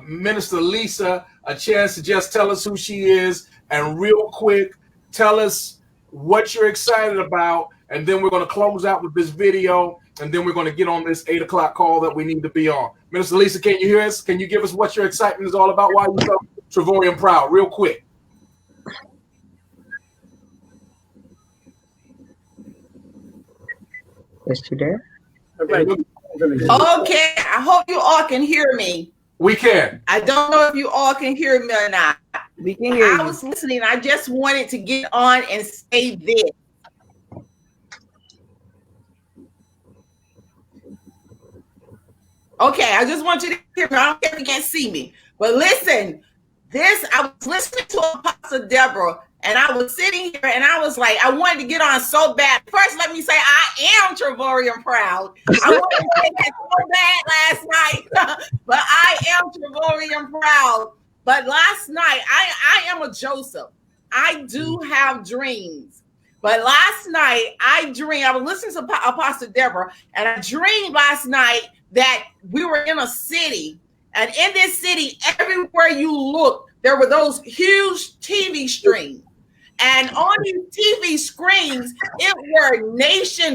A: Minister Lisa a chance to just tell us who she is, and real quick, tell us what you're excited about, and then we're going to close out with this video, and then we're going to get on this 8 o'clock call that we need to be on. Minister Lisa, can you hear us? Can you give us what your excitement is all about? Why you so Travorium proud? Real quick.
C: Is she there?
G: Okay, I hope you all can hear me.
A: We can.
G: I don't know if you all can hear me or not.
D: We can hear you.
G: I was listening. I just wanted to get on and say this. Okay, I just want you to hear me. I don't care if you can't see me. But listen, I was listening to Apostle Deborah, and I was sitting here, and I was like, I wanted to get on so bad. First, let me say I am Travorium proud. I wanted to say that so bad last night, but I am Travorium proud. But last night, I am a Joseph. I do have dreams. But last night, I was listening to Apostle Deborah, and I dreamed last night that we were in a city. And in this city, everywhere you look, there were those huge TV screens. And on these TV screens, it were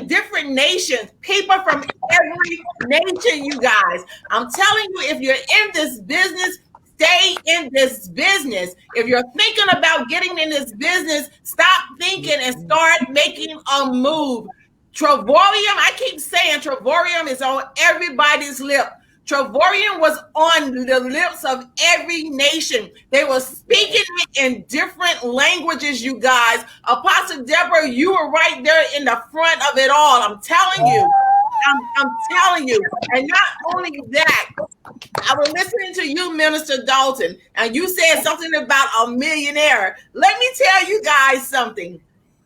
G: different nations, people from every nation, you guys. I'm telling you, if you're in this business, stay in this business. If you're thinking about getting in this business, stop thinking and start making a move. Travorium, I keep saying Travorium is on everybody's lip. Travorium was on the lips of every nation. They were speaking it in different languages, you guys. Apostle Deborah, you were right there in the front of it all. I'm telling you. I'm telling you. And not only that, I was listening to you, Minister Dalton, and you said something about a millionaire. Let me tell you guys something.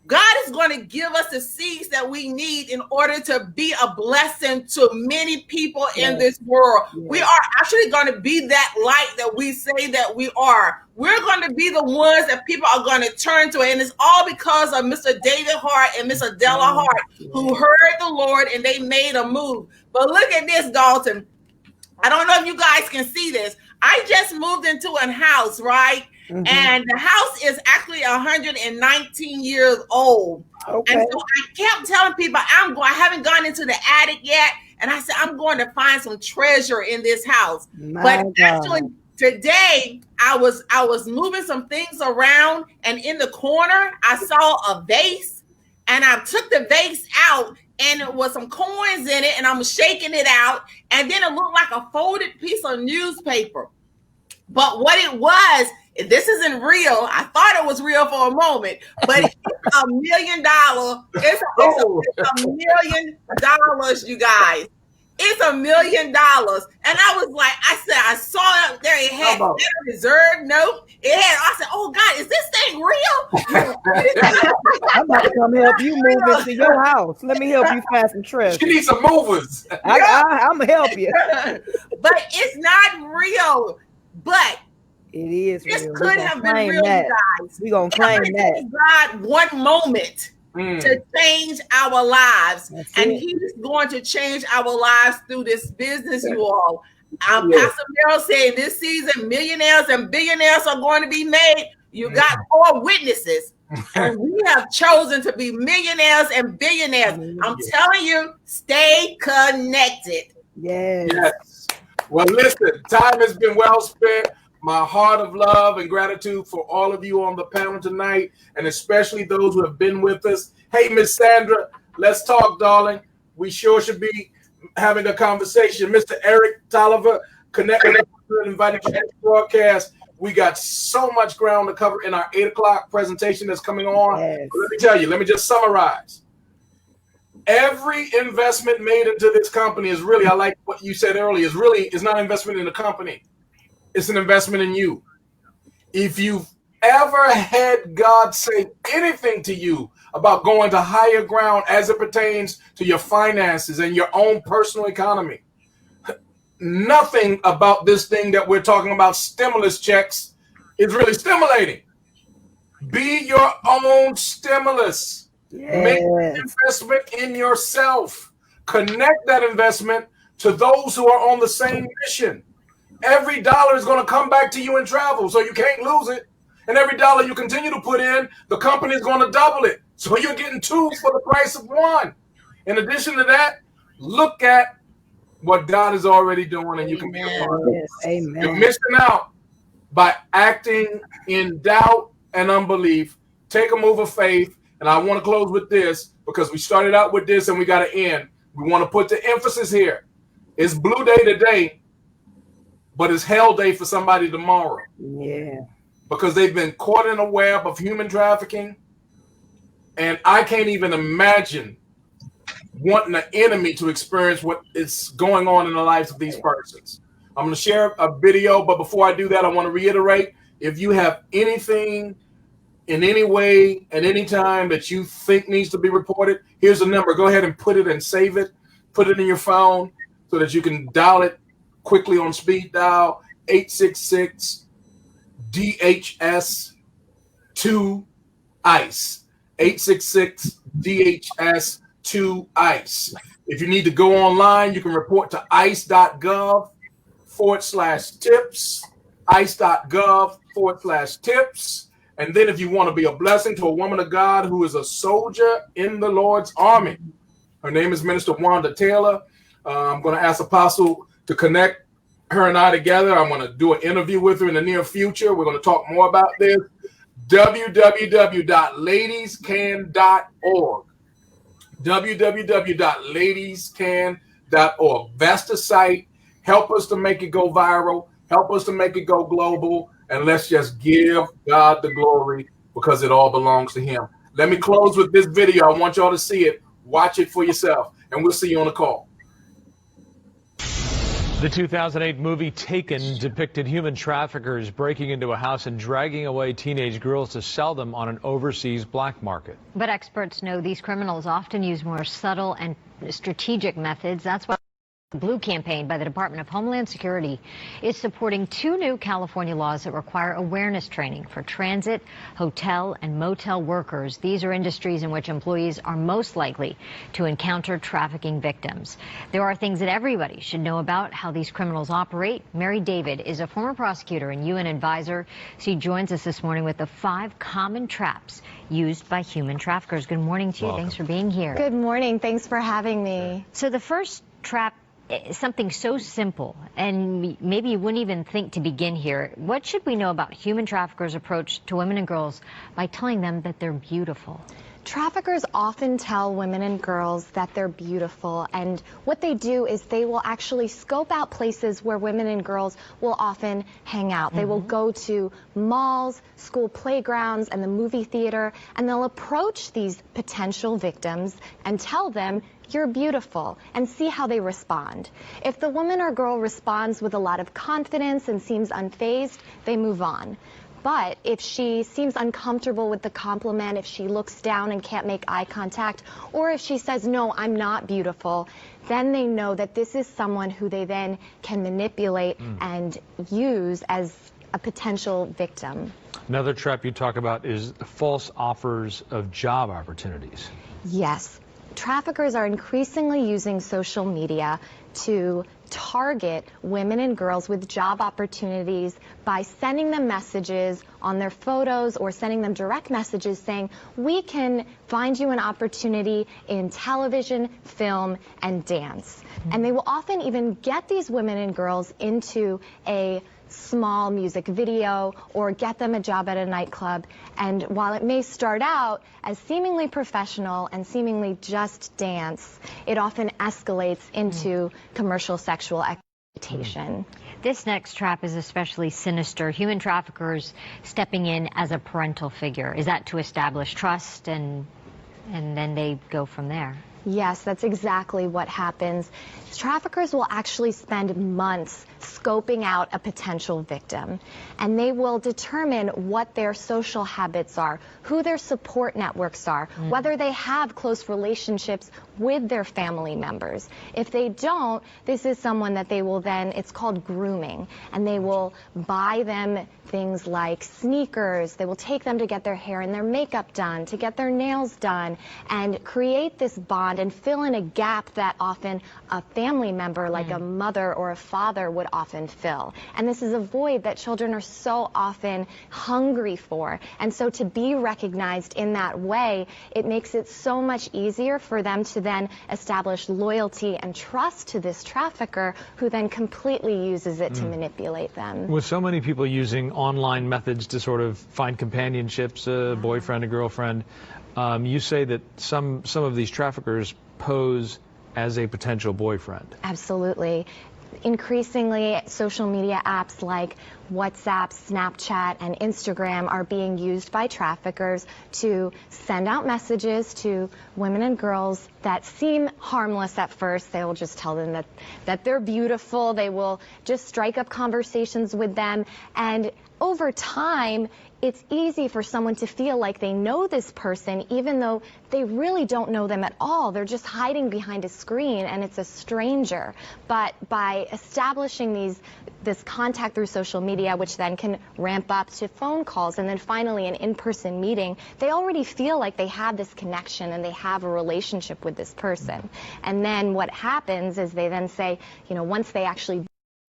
G: God is going to give us the seeds that we need in order to be a blessing to many people in this world. We are actually going to be that light that we say that we are. We're going to be the ones that people are going to turn to. And it's all because of Mr. David Hart and Miss Adela Hart, who heard the Lord and they made a move. But look at this, Dalton. I don't know if you guys can see this. I just moved into a house, right? Mm-hmm. And the house is actually 119 years old. Okay. And so I kept telling people, I haven't gone into the attic yet. And I said, I'm going to find some treasure in this house. Actually, today I was moving some things around, and in the corner, I saw a vase, and I took the vase out, and it was some coins in it, and I'm shaking it out, and then it looked like a folded piece of newspaper. But what it was, this isn't real. I thought it was real for a moment, but it's $1 million. It's $1 million, you guys. It's $1 million. And I was like, I saw it there. It had a reserve note. I said, oh God, is this thing real?
D: I'm about to come help you move into your house. Let me help you find some treasure.
A: She needs some movers.
D: I'm going to help you.
G: But it's not real. But
D: it is real.
G: This could have been real, guys.
D: We're going to claim that.
G: God, one moment to change our lives. And he's going to change our lives through this business, you all. Pastor Merrill saying this season, millionaires and billionaires are going to be made. You got 4 witnesses. And we have chosen to be millionaires and billionaires. I'm telling you, stay connected.
A: Yes. Well, listen, time has been well spent. My heart of love and gratitude for all of you on the panel tonight, and especially those who have been with us. Hey, Miss Sandra, let's talk, darling. We sure should be having a conversation. Mr. Eric Tolliver, connect with us, invited you to the broadcast. We got so much ground to cover in our 8 o'clock presentation that's coming on.
D: Yes.
A: Let me tell you, let me just summarize. Every investment made into this company is really, I like what you said earlier, is not an investment in the company. It's an investment in you. If you've ever had God say anything to you about going to higher ground as it pertains to your finances and your own personal economy, nothing about this thing that we're talking about, stimulus checks, is really stimulating. Be your own stimulus. Make an investment in yourself. Connect that investment to those who are on the same mission. Every dollar is going to come back to you in travel, so you can't lose it. And every dollar you continue to put in, the company is going to double it. So you're getting 2 for the price of 1. In addition to that, look at what God is already doing, and you can be a part of it.
D: Amen.
A: You're missing out by acting in doubt and unbelief. Take a move of faith. And I want to close with this, because we started out with this and we got to end. We want to put the emphasis here. It's blue day today, but it's hell day for somebody tomorrow.
D: Yeah.
A: Because they've been caught in a web of human trafficking. And I can't even imagine wanting an enemy to experience what is going on in the lives of these persons. I'm going to share a video, but before I do that, I want to reiterate, if you have anything in any way, at any time that you think needs to be reported, here's the number. Go ahead and put it and save it. Put it in your phone so that you can dial it quickly on speed dial, 866-DHS-2-ICE. 866-DHS-2-ICE. If you need to go online, you can report to ice.gov/tips, ice.gov/tips. And then if you want to be a blessing to a woman of God who is a soldier in the Lord's army, her name is Minister Wanda Taylor. I'm going to ask Apostle to connect her and I together. I'm going to do an interview with her in the near future. We're going to talk more about this. www.ladiescan.org. www.ladiescan.org. That's the site. Help us to make it go viral. Help us to make it go global. And let's just give God the glory, because it all belongs to him. Let me close with this video. I want y'all to see it. Watch it for yourself. And we'll see you on the call.
H: The 2008 movie Taken depicted human traffickers breaking into a house and dragging away teenage girls to sell them on an overseas black market.
I: But experts know these criminals often use more subtle and strategic methods. That's why the Blue campaign by the Department of Homeland Security is supporting 2 new California laws that require awareness training for transit, hotel, and motel workers. These are industries in which employees are most likely to encounter trafficking victims. There are things that everybody should know about how these criminals operate. Mary David is a former prosecutor and UN advisor. She joins us this morning with the 5 common traps used by human traffickers. Good morning to you.
H: Welcome.
I: Thanks for being here.
J: Good morning. Thanks for having me.
I: So the first trap, something so simple, and maybe you wouldn't even think to begin here. What should we know about human traffickers' approach to women and girls by telling them that they're beautiful?
J: Traffickers often tell women and girls that they're beautiful, and what they do is they will actually scope out places where women and girls will often hang out. They will go to malls, school playgrounds, and the movie theater, and they'll approach these potential victims and tell them, "You're beautiful," and see how they respond. If the woman or girl responds with a lot of confidence and seems unfazed, they move on. But if she seems uncomfortable with the compliment, if she looks down and can't make eye contact, or if she says, "No, I'm not beautiful," then they know that this is someone who they then can manipulate and use as a potential victim.
H: Another trap you talk about is false offers of job opportunities.
J: Yes. Traffickers are increasingly using social media to target women and girls with job opportunities by sending them messages on their photos or sending them direct messages saying, we can find you an opportunity in television, film, and dance. And they will often even get these women and girls into a small music video or get them a job at a nightclub. And while it may start out as seemingly professional and seemingly just dance, it often escalates into commercial sexual exploitation.
I: This next trap is especially sinister. Human traffickers stepping in as a parental figure. Is that to establish trust and then they go from there?
J: Yes, that's exactly what happens. Traffickers will actually spend months scoping out a potential victim, and they will determine what their social habits are, who their support networks are, whether they have close relationships with their family members. If they don't, this is someone that they will then, it's called grooming, and they will buy them things like sneakers. They will take them to get their hair and their makeup done, to get their nails done, and create this bond and fill in a gap that often a family member like a mother or a father would often fill. And this is a void that children are so often hungry for. And so to be recognized in that way, it makes it so much easier for them to then establish loyalty and trust to this trafficker, who then completely uses it to manipulate them.
H: With so many people using online methods to sort of find companionships, a boyfriend, a girlfriend, you say that some of these traffickers pose as a potential boyfriend.
J: Absolutely. Increasingly, social media apps like WhatsApp, Snapchat, and Instagram are being used by traffickers to send out messages to women and girls that seem harmless at first. They will just tell them that they're beautiful. They will just strike up conversations with them. And over time, it's easy for someone to feel like they know this person, even though they really don't know them at all. They're just hiding behind a screen, and it's a stranger. But by establishing this contact through social media, which then can ramp up to phone calls and then finally an in-person meeting, they already feel like they have this connection and they have a relationship with this person. And then what happens is they then say, you know, once they actually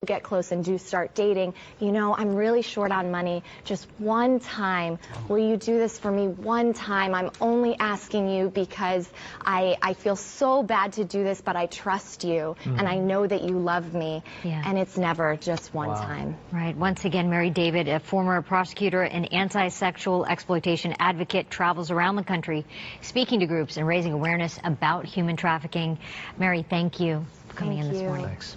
J: get close and do start dating, you know, I'm really short on money. Just one time, will you do this for me one time? I'm only asking you because I feel so bad to do this, but I trust you and I know that you love me. And it's never just one time.
I: Right. Once again, Mary David, a former prosecutor and anti-sexual exploitation advocate, travels around the country speaking to groups and raising awareness about human trafficking. Mary, thank you for coming in this morning.
H: Thanks.